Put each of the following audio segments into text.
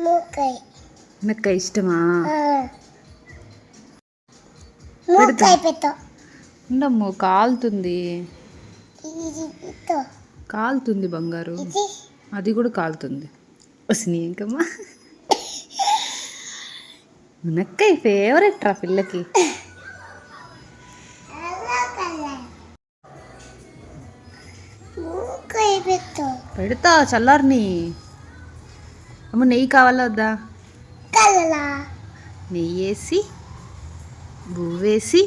మునక్కాయ ఇష్టమా? ఉండమ్మో, కాలుతుంది. కాలుతుంది బంగారు, అది కూడా కాలుతుంది. వస్తుంది ఇంకమ్మా. మునక్కాయ ఫేవరెట్ రా పిల్లకి. పెడతా చల్లారిని. అమ్మ నెయ్యి కావాలా వద్దా? నెయ్యి వేసి బువ్వేసి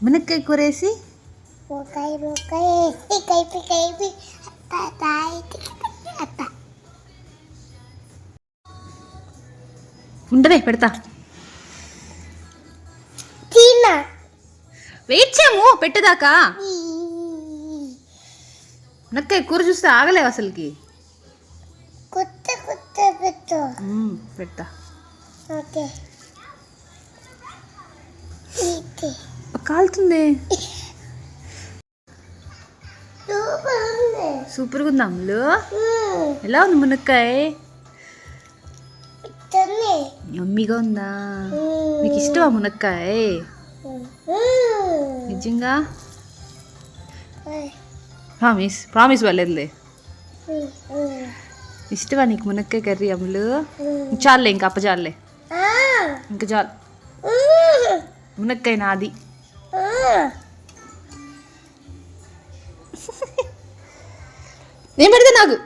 మునక్కాయ కూర వేసి ఉండవే పెడతా. వెయిట్ చేయము పెట్టేదాకా. మునక్కాయ కూర చూస్తే ఆగలేవు అసలుకి. పెడతా. కాలుతుంది. సూపర్గా ఉంది అమ్ములు. ఎలా ఉంది మునక్కాయ? యమ్మీగా ఉందా? నీకు ఇష్టమా మునక్కాయ? నిజంగా ప్రామిస్ వాళ్ళేదులే. ఇష్టమా నీకు మునక్కాయ కర్రీ అమ్ములు? చాలులే, ఇంకా అప్పచాలులే, ఇంకా చాలు. మునక్కాయ నాది. నేను పెడితే నాకు